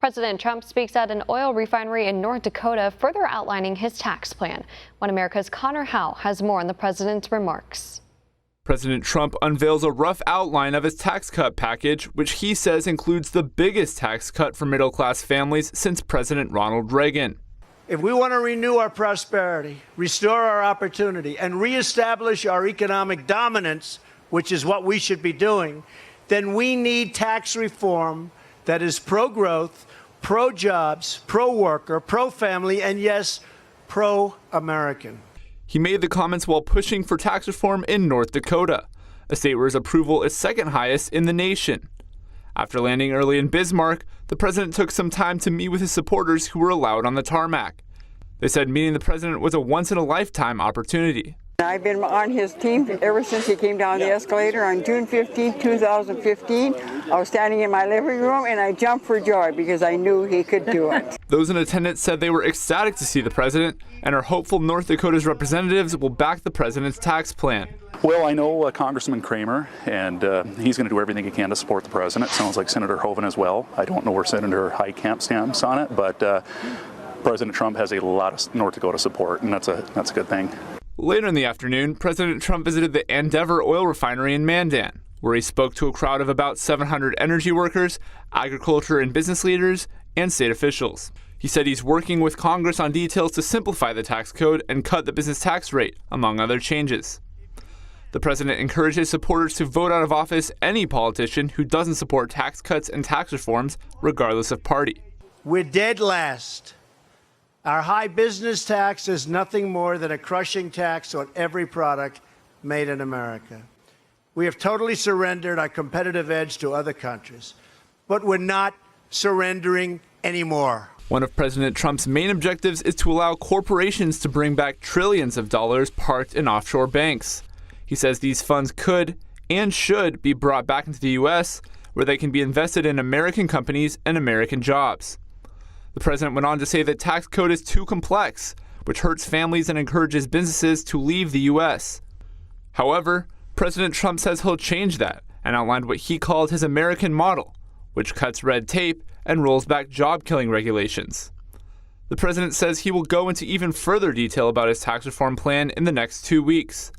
President Trump speaks at an oil refinery in North Dakota, further outlining his tax plan. One America's Connor Howe has more on the president's remarks. President Trump unveils a rough outline of his tax cut package, which he says includes the biggest tax cut for middle-class families since President Ronald Reagan. If we want to renew our prosperity, restore our opportunity, and reestablish our economic dominance, which is what we should be doing, then we need tax reform that is pro-growth, pro-jobs, pro-worker, pro-family, and yes, pro-American. He made the comments while pushing for tax reform in North Dakota, a state where his approval is second highest in the nation. After landing early in Bismarck, the president took some time to meet with his supporters who were allowed on the tarmac. They said meeting the president was a once-in-a-lifetime opportunity. I've been on his team ever since he came down the escalator on June 15, 2015. I was standing in my living room and I jumped for joy because I knew he could do it. Those in attendance said they were ecstatic to see the president and are hopeful North Dakota's representatives will back the president's tax plan. Well, I know Congressman Kramer, and he's going to do everything he can to support the president. Sounds like Senator Hoven as well. I don't know where Senator Heitkamp stands on it, but President Trump has a lot of North Dakota support, and that's a good thing. Later in the afternoon, President Trump visited the Andeavor oil refinery in Mandan, where he spoke to a crowd of about 700 energy workers, agriculture and business leaders, and state officials. He said he's working with Congress on details to simplify the tax code and cut the business tax rate, among other changes. The president encouraged his supporters to vote out of office any politician who doesn't support tax cuts and tax reforms, regardless of party. We're dead last. Our high business tax is nothing more than a crushing tax on every product made in America. We have totally surrendered our competitive edge to other countries, but we're not surrendering anymore. One of President Trump's main objectives is to allow corporations to bring back trillions of dollars parked in offshore banks. He says these funds could and should be brought back into the U.S., where they can be invested in American companies and American jobs. The president went on to say the tax code is too complex, which hurts families and encourages businesses to leave the U.S. However, President Trump says he'll change that and outlined what he called his American model, which cuts red tape and rolls back job-killing regulations. The president says he will go into even further detail about his tax reform plan in the next 2 weeks.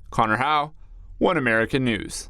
Connor Howe, One American News.